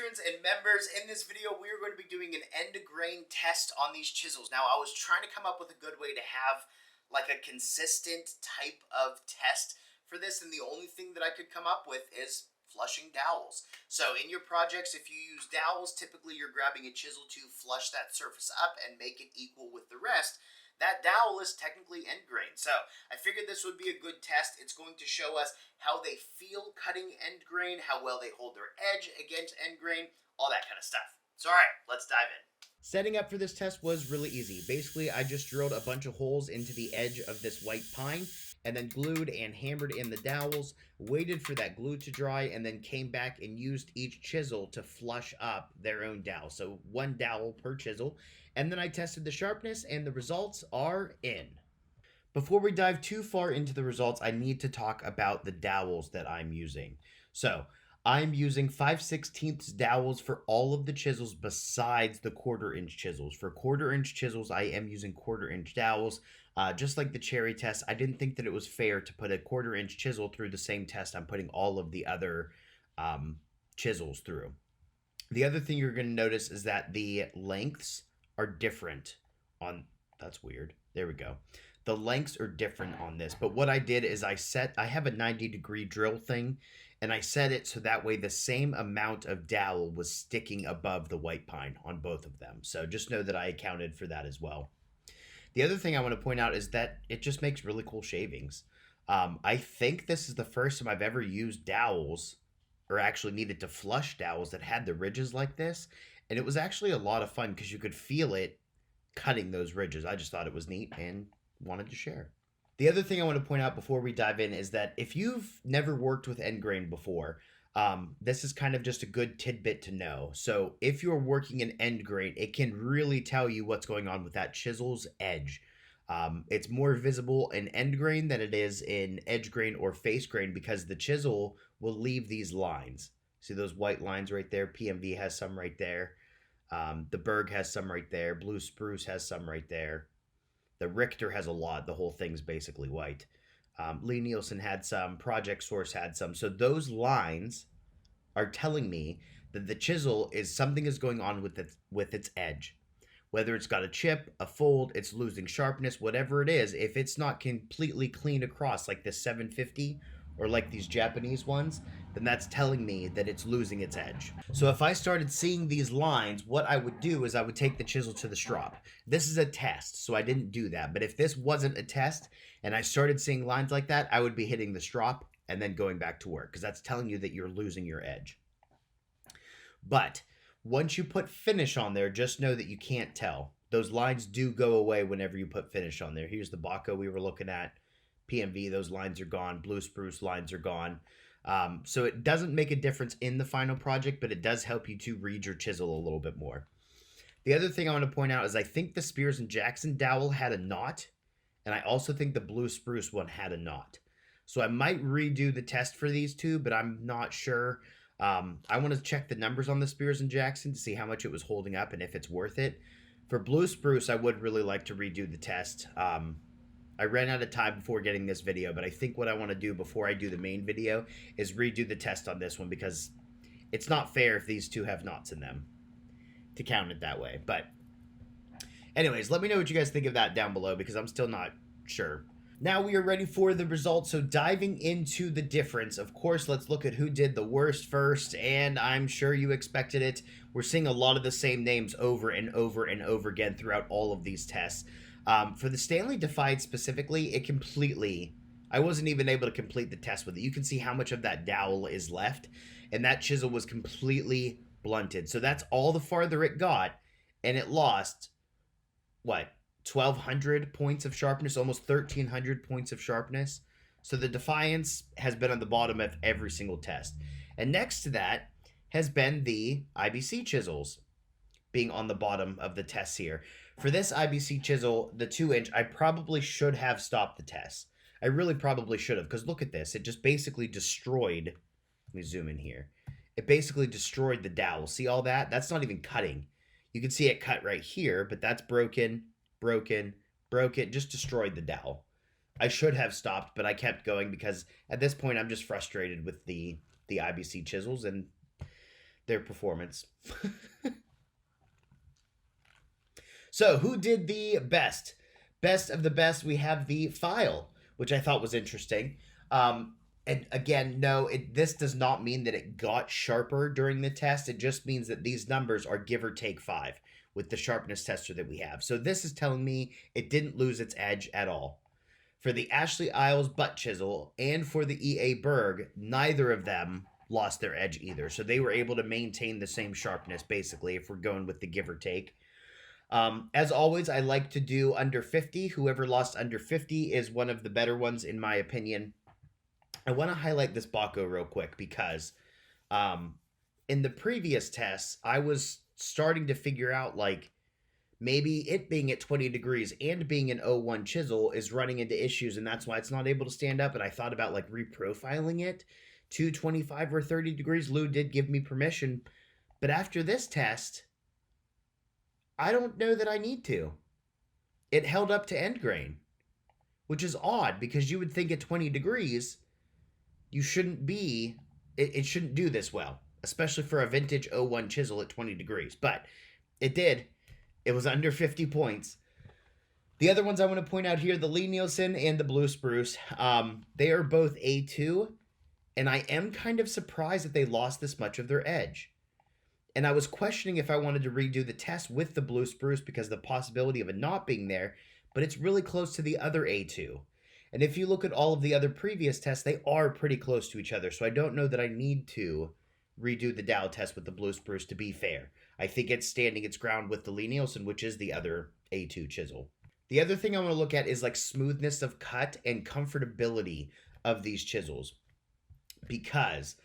patrons and members, in this video we are going to be doing an end grain test on these chisels. Now, I was trying to come up with a good way to have like a consistent type of test for this, and the only thing that I could come up with is flushing dowels. So in your projects, if you use dowels, typically you're grabbing a chisel to flush that surface up and make it equal with the rest. That dowel is technically end grain. So I figured this would be a good test. It's going to show us how they feel cutting end grain, how well they hold their edge against end grain, all that kind of stuff. So all right, let's dive in. Setting up for this test was really easy. Basically, I just drilled a bunch of holes into the edge of this white pine and then glued and hammered in the dowels, waited for that glue to dry, and then came back and used each chisel to flush up their own dowel. So one dowel per chisel. And then I tested the sharpness, and the results are in. Before we dive too far into the results, I need to talk about the dowels that I'm using. So I'm using 5/16 dowels for all of the chisels besides the 1/4-inch chisels. For 1/4-inch chisels, I am using 1/4-inch dowels. Just like the cherry test, I didn't think that it was fair to put a 1/4-inch chisel through the same test I'm putting all of the other chisels through. The other thing you're going to notice is that the lengths are different on, that's weird. There we go. The lengths are different on this, but what I did is I have a 90-degree drill thing, and I set it so that way the same amount of dowel was sticking above the white pine on both of them. So just know that I accounted for that as well. The other thing I want to point out is that it just makes really cool shavings. I think this is the first time I've ever used dowels, or actually needed to flush dowels that had the ridges like this. And it was actually a lot of fun because you could feel it cutting those ridges. I just thought it was neat and wanted to share. The other thing I want to point out before we dive in is that if you've never worked with end grain before, this is kind of just a good tidbit to know. So if you're working in end grain, it can really tell you what's going on with that chisel's edge. It's more visible in end grain than it is in edge grain or face grain because the chisel will leave these lines. See those white lines right there? PMV has some right there. The Berg has some right there. Blue Spruce has some right there. The Richter has a lot. The whole thing's basically white. Lee Nielsen had some. Project Source had some. So those lines are telling me that the chisel something is going on with its edge. Whether it's got a chip, a fold, it's losing sharpness, whatever it is, if it's not completely clean across like this 750 or like these Japanese ones, then that's telling me that it's losing its edge. So if I started seeing these lines, what I would do is I would take the chisel to the strop. This is a test, so I didn't do that. But if this wasn't a test and I started seeing lines like that, I would be hitting the strop and then going back to work because that's telling you that you're losing your edge. But once you put finish on there, just know that you can't tell. Those lines do go away whenever you put finish on there. Here's the Baco we were looking at. PMV, those lines are gone. Blue Spruce lines are gone. So it doesn't make a difference in the final project, but it does help you to read your chisel a little bit more. The other thing I want to point out is I think the Spears & Jackson dowel had a knot, and I also think the Blue Spruce one had a knot. So I might redo the test for these two, but I'm not sure. I want to check the numbers on the Spears & Jackson to see how much it was holding up and if it's worth it. For Blue Spruce, I would really like to redo the test. I ran out of time before getting this video, but I think what I want to do before I do the main video is redo the test on this one because it's not fair if these two have knots in them to count it that way. But anyways, let me know what you guys think of that down below because I'm still not sure. Now we are ready for the results, so diving into the difference, of course, let's look at who did the worst first, and I'm sure you expected it. We're seeing a lot of the same names over and over and over again throughout all of these tests. For the Stanley Defied specifically, I wasn't even able to complete the test with it. You can see how much of that dowel is left, and that chisel was completely blunted. So that's all the farther it got, and it lost, what, 1,200 points of sharpness, almost 1,300 points of sharpness. So the Defiance has been on the bottom of every single test. And next to that has been the IBC chisels being on the bottom of the tests here. For this IBC chisel, the 2-inch, I probably should have stopped the test. I really probably should have, because look at this. It just basically destroyed, let me zoom in here. It basically destroyed the dowel. See all that? That's not even cutting. You can see it cut right here, but that's broken, just destroyed the dowel. I should have stopped, but I kept going because at this point I'm just frustrated with the IBC chisels, and their performance. So, who did the best? Best of the best, we have the file, which I thought was interesting. And again, no, this does not mean that it got sharper during the test. It just means that these numbers are give or take 5 with the sharpness tester that we have. So this is telling me it didn't lose its edge at all. For the Ashley Isles butt chisel and for the EA Berg, neither of them lost their edge either. So they were able to maintain the same sharpness, basically, if we're going with the give or take. As always, I like to do under 50. Whoever lost under 50 is one of the better ones, in my opinion. I want to highlight this Baco real quick because in the previous tests, I was starting to figure out, like, maybe it being at 20 degrees and being an 01 chisel is running into issues, and that's why it's not able to stand up. And I thought about, like, reprofiling it to 25 or 30 degrees. Lou did give me permission. But after this test, I don't know that I need to. It held up to end grain, which is odd because you would think at 20 degrees, you shouldn't be, it shouldn't do this well, especially for a vintage 01 chisel at 20 degrees. But it did. It was under 50 points. The other ones I want to point out here, the Lee Nielsen and the Blue Spruce, they are both A2, and I am kind of surprised that they lost this much of their edge. And I was questioning if I wanted to redo the test with the Blue Spruce because of the possibility of it not being there, but it's really close to the other A2. And if you look at all of the other previous tests, they are pretty close to each other. So I don't know that I need to redo the Dow test with the Blue Spruce, to be fair. I think it's standing its ground with the Lee Nielsen, which is the other A2 chisel. The other thing I want to look at is like smoothness of cut and comfortability of these chisels. Because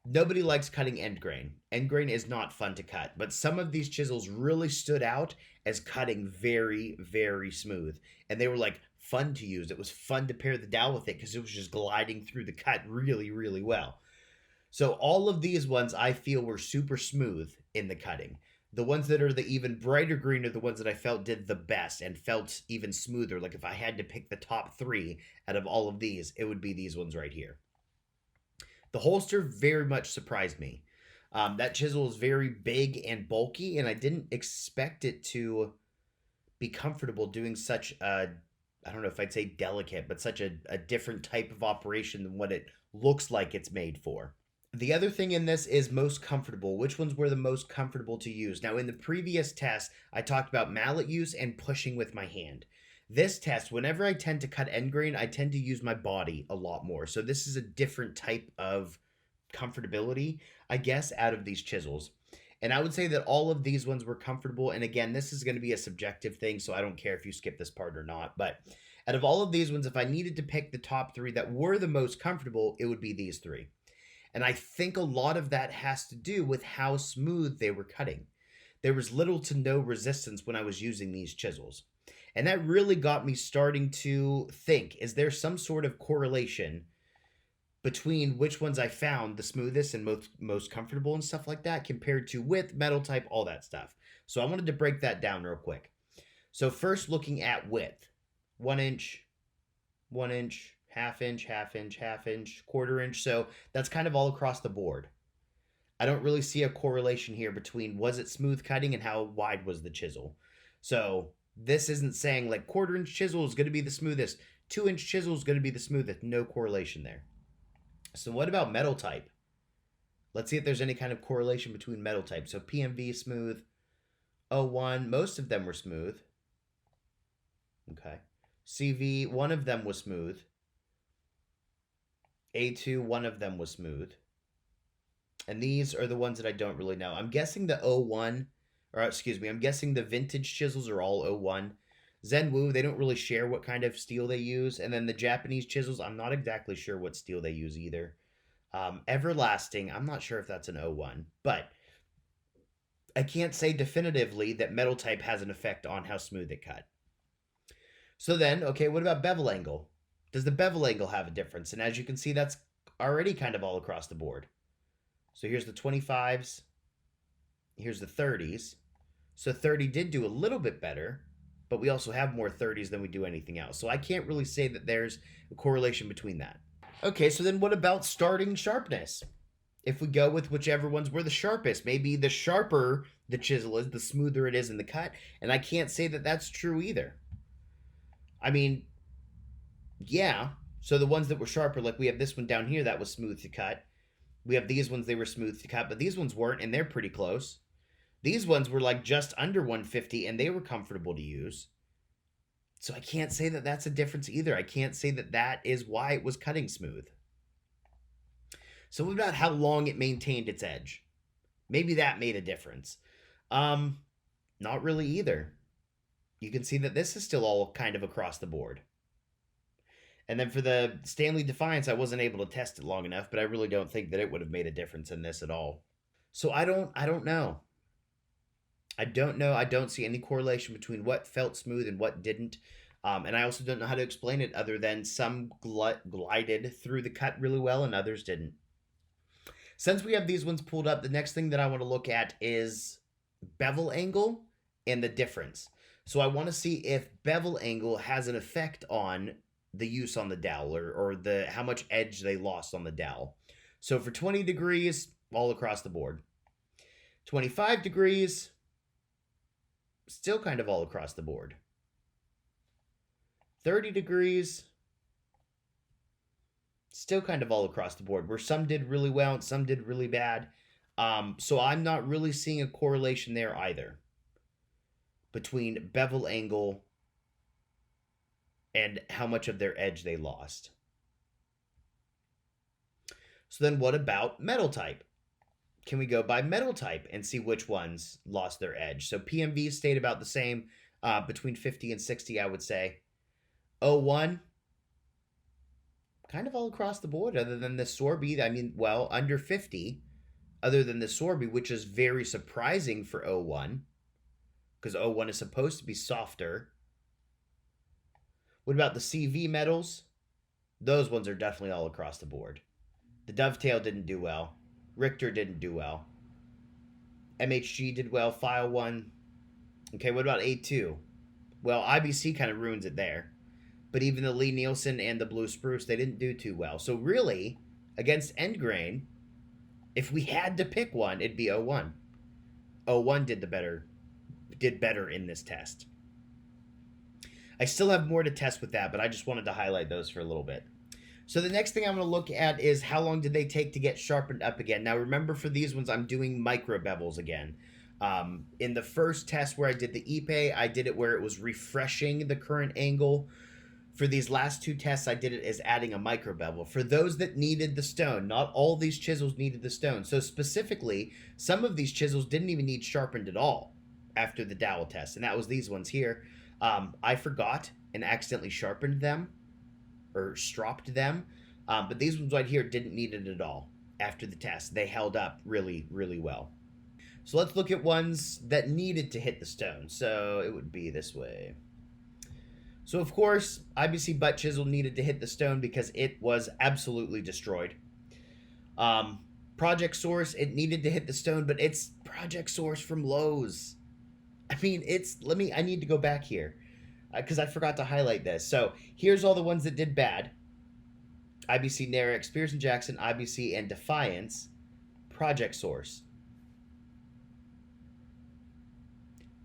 nobody likes cutting end grain. End grain is not fun to cut, but some of these chisels really stood out as cutting very, very smooth. And they were like fun to use. It was fun to pair the dowel with it because it was just gliding through the cut really, really well. So all of these ones I feel were super smooth in the cutting. The ones that are the even brighter green are the ones that I felt did the best and felt even smoother. Like if I had to pick the top 3 out of all of these, it would be these ones right here. The holster very much surprised me. That chisel is very big and bulky, and I didn't expect it to be comfortable doing such a, I don't know if I'd say delicate, but such a different type of operation than what it looks like it's made for. The other thing in this is most comfortable. Which ones were the most comfortable to use? Now, in the previous test, I talked about mallet use and pushing with my hand. This test, whenever I tend to cut end grain, I tend to use my body a lot more. So this is a different type of comfortability, I guess, out of these chisels. And I would say that all of these ones were comfortable. And again, this is going to be a subjective thing, so I don't care if you skip this part or not. But out of all of these ones, if I needed to pick the top 3 that were the most comfortable, it would be these 3. And I think a lot of that has to do with how smooth they were cutting. There was little to no resistance when I was using these chisels. And that really got me starting to think, is there some sort of correlation between which ones I found the smoothest and most comfortable and stuff like that compared to width, metal type, all that stuff. So I wanted to break that down real quick. So first looking at width, 1 inch, 1 inch, half inch, half inch, half inch, quarter inch. So that's kind of all across the board. I don't really see a correlation here between was it smooth cutting and how wide was the chisel. So this isn't saying like quarter inch chisel is going to be the smoothest, 2 inch chisel is going to be the smoothest. No correlation there. So what about metal type? Let's see if there's any kind of correlation between metal type. So PMV smooth, 01, most of them were smooth. Okay. CV, one of them was smooth. A2, one of them was smooth. And these are the ones that I don't really know. I'm guessing the 01, or excuse me, I'm guessing the vintage chisels are all 01. Zenwu, they don't really share what kind of steel they use. And then the Japanese chisels, I'm not exactly sure what steel they use either. Everlasting, I'm not sure if that's an 01. But I can't say definitively that metal type has an effect on how smooth it cut. So then, okay, what about bevel angle? Does the bevel angle have a difference? And as you can see, that's already kind of all across the board. So here's the 25s. Here's the 30s. So 30 did do a little bit better, but we also have more 30s than we do anything else. So I can't really say that there's a correlation between that. Okay, so then what about starting sharpness? If we go with whichever ones were the sharpest, maybe the sharper the chisel is, the smoother it is in the cut. And I can't say that that's true either. I mean, yeah. So the ones that were sharper, like we have this one down here that was smooth to cut. We have these ones, they were smooth to cut, but these ones weren't, and they're pretty close. These ones were like just under 150, and they were comfortable to use. So I can't say that that's a difference either. I can't say that that is why it was cutting smooth. So what about how long it maintained its edge? Maybe that made a difference. Not really either. You can see that this is still all kind of across the board. And then for the Stanley Defiance, I wasn't able to test it long enough, but I really don't think that it would have made a difference in this at all. So I don't know. I don't know. I don't see any correlation between what felt smooth and what didn't. And I also don't know how to explain it other than some glided through the cut really well and others didn't. Since we have these ones pulled up, the next thing that I want to look at is bevel angle and the difference. So I want to see if bevel angle has an effect on the use on the dowel, or the how much edge they lost on the dowel. So for 20 degrees, all across the board. 25 degrees, still kind of all across the board. 30 degrees, still kind of all across the board, where some did really well and some did really bad. So I'm not really seeing a correlation there either between bevel angle and how much of their edge they lost. So then what about metal type? Can we go by metal type and see which ones lost their edge? So PMV stayed about the same, between 50 and 60, I would say. O1, kind of all across the board, other than the Sorby. I mean, well, under 50, other than the Sorby, which is very surprising for O1, because O1 is supposed to be softer. What about the CV metals? Those ones are definitely all across the board. The Dovetail didn't do well. Richter didn't do well. MHG did well. File 1. Okay, what about A2? Well, IBC kind of ruins it there. But even the Lee Nielsen and the Blue Spruce, they didn't do too well. So really, against end grain, if we had to pick one, it'd be O1. O1 did better in this test. I still have more to test with that, but I just wanted to highlight those for a little bit. So the next thing I'm going to look at is how long did they take to get sharpened up again. Now remember, for these ones, I'm doing micro bevels again. In the first test where I did the Ipe, I did it where it was refreshing the current angle. For these last two tests, I did it as adding a micro bevel. For those that needed the stone, not all these chisels needed the stone. So specifically, some of these chisels didn't even need sharpened at all after the dowel test, and that was these ones here. I forgot and accidentally sharpened them, or stropped them, but these ones right here didn't need it at all after the test. They held up really, really well. So let's look at ones that needed to hit the stone. So it would be this way. So of course, IBC butt chisel needed to hit the stone because it was absolutely destroyed. Project Source, it needed to hit the stone, but it's Project Source from Lowe's. I mean, I need to go back here because I forgot to highlight this. So here's all the ones that did bad. IBC Narek, Spears and Jackson, IBC, and Defiance. Project Source.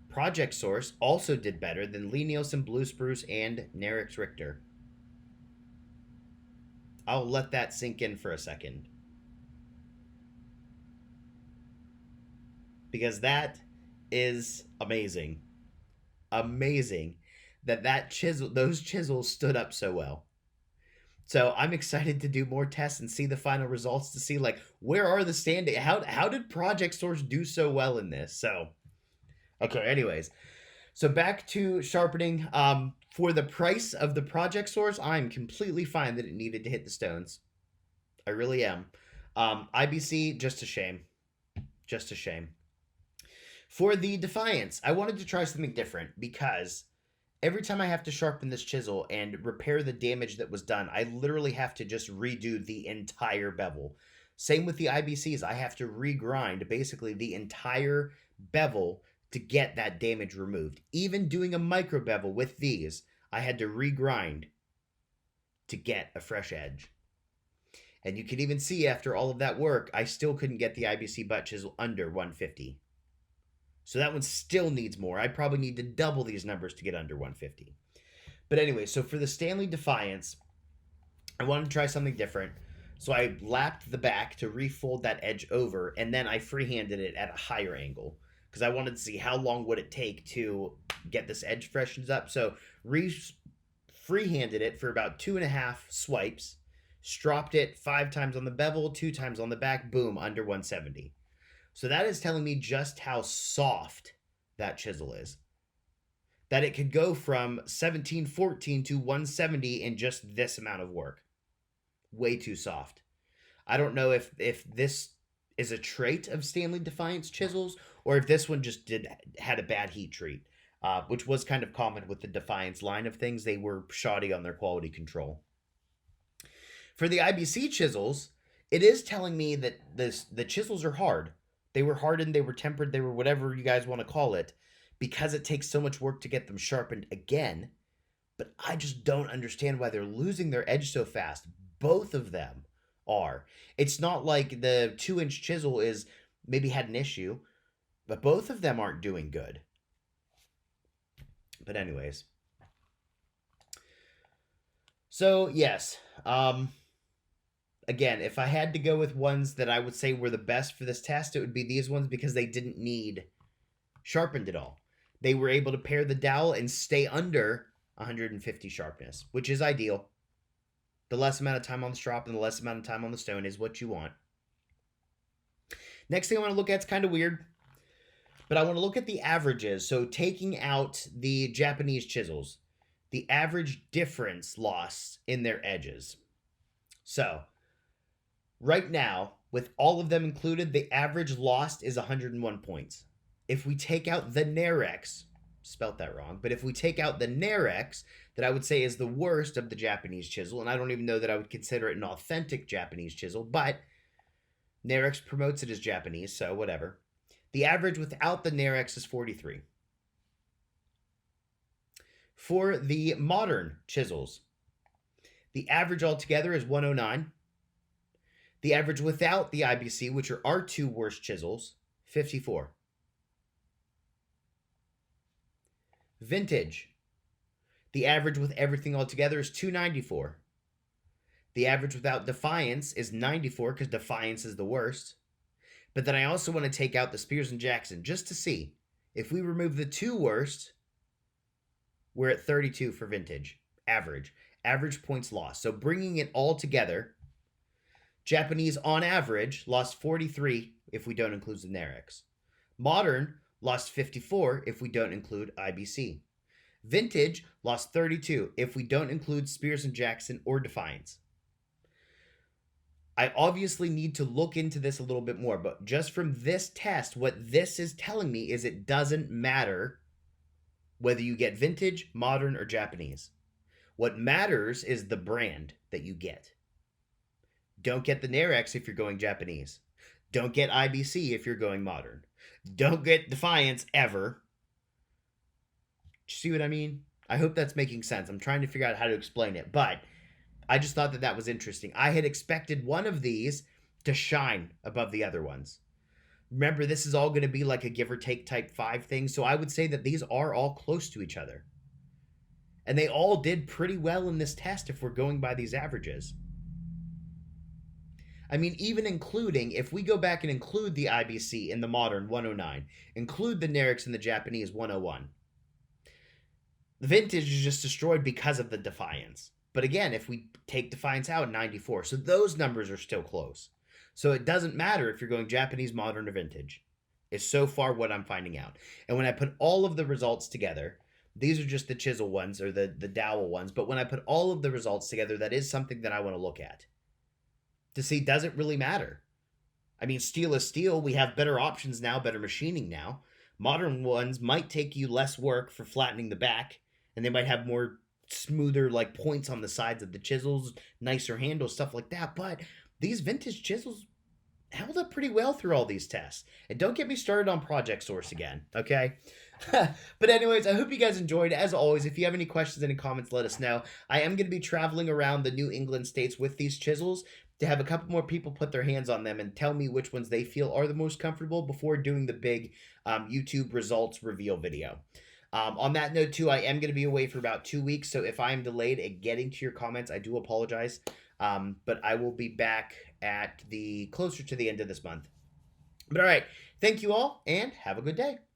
Project Source also did better than Lee Nielsen, Blue Spruce, and Narek's Richter. I'll let that sink in for a second, because that is amazing. Amazing that those chisels stood up so well. So I'm excited to do more tests and see the final results to see, like, where are the standing? How did Project Source do so well in this? So, okay, anyways. So back to sharpening. For the price of the Project Source, I'm completely fine that it needed to hit the stones. I really am. IBC, just a shame. Just a shame. For the Defiance, I wanted to try something different because every time I have to sharpen this chisel and repair the damage that was done, I literally have to just redo the entire bevel. Same with the IBCs. I have to regrind basically the entire bevel to get that damage removed. Even doing a micro bevel with these, I had to regrind to get a fresh edge. And you can even see after all of that work, I still couldn't get the IBC butt chisel under 150. So that one still needs more. I probably need to double these numbers to get under 150. But anyway, so for the Stanley Defiance, I wanted to try something different. So I lapped the back to refold that edge over, and then I freehanded it at a higher angle because I wanted to see how long would it take to get this edge freshened up. So freehanded it for about 2.5 swipes, stropped it 5 times on the bevel, 2 times on the back, boom, under 170. So that is telling me just how soft that chisel is. That it could go from 1714 to 170 in just this amount of work. Way too soft. I don't know if this is a trait of Stanley Defiance chisels or if this one just had a bad heat treat, which was kind of common with the Defiance line of things. They were shoddy on their quality control. For the IBC chisels, it is telling me that the chisels are hard. They were hardened, they were tempered, they were whatever you guys want to call it, because it takes so much work to get them sharpened again. But I just don't understand why they're losing their edge so fast. Both of them are. It's not like the 2-inch chisel is maybe had an issue, but both of them aren't doing good. But anyways. So, yes. Again, if I had to go with ones that I would say were the best for this test, it would be these ones because they didn't need sharpened at all. They were able to pair the dowel and stay under 150 sharpness, which is ideal. The less amount of time on the strop and the less amount of time on the stone is what you want. Next thing I want to look at is kind of weird, but I want to look at the averages. So taking out the Japanese chisels, the average difference loss in their edges. So right now, with all of them included, the average lost is 101 points. If we take out the Narex, spelt that wrong, but if we take out the Narex, that I would say is the worst of the Japanese chisel, and I don't even know that I would consider it an authentic Japanese chisel, but Narex promotes it as Japanese, so whatever. The average without the Narex is 43. For the modern chisels, the average altogether is 109. The average without the IBC, which are our two worst chisels, 54. Vintage. The average with everything all together is 294. The average without Defiance is 94 because Defiance is the worst. But then I also want to take out the Spears and Jackson just to see. If we remove the two worst, we're at 32 for vintage. Average. Average points lost. So bringing it all together, Japanese on average lost 43 if we don't include the Narex. Modern lost 54 if we don't include IBC. Vintage lost 32 if we don't include Spears and Jackson or Defiance. I obviously need to look into this a little bit more, but just from this test, what this is telling me is it doesn't matter whether you get vintage, modern, or Japanese. What matters is the brand that you get. Don't get the Narex if you're going Japanese. Don't get IBC if you're going modern. Don't get Defiance ever. See what I mean? I hope that's making sense. I'm trying to figure out how to explain it, but I just thought that that was interesting. I had expected one of these to shine above the other ones. Remember, this is all going to be like a give or take type 5 thing, so I would say that these are all close to each other. And they all did pretty well in this test if we're going by these averages. I mean, even including, if we go back and include the IBC in the modern 109, include the Narex in the Japanese 101, the vintage is just destroyed because of the Defiance. But again, if we take Defiance out, 94. So those numbers are still close. So it doesn't matter if you're going Japanese, modern, or vintage. It's so far what I'm finding out. And when I put all of the results together, these are just the chisel ones or the dowel ones. But when I put all of the results together, that is something that I want to look at. To see, does it really matter? I mean, steel is steel. We have better options now, better machining now. Modern ones might take you less work for flattening the back, and they might have more smoother like points on the sides of the chisels, nicer handles, stuff like that. But these vintage chisels held up pretty well through all these tests. And don't get me started on Project Source again, okay? But anyways, I hope you guys enjoyed. As always, if you have any questions, any comments, let us know. I am going to be traveling around the New England states with these chisels. to have a couple more people put their hands on them and tell me which ones they feel are the most comfortable before doing the big YouTube results reveal video. On that note, too, I am going to be away for about 2 weeks, so if I am delayed at getting to your comments, I do apologize. But I will be back at the closer to the end of this month. But all right, thank you all, and have a good day.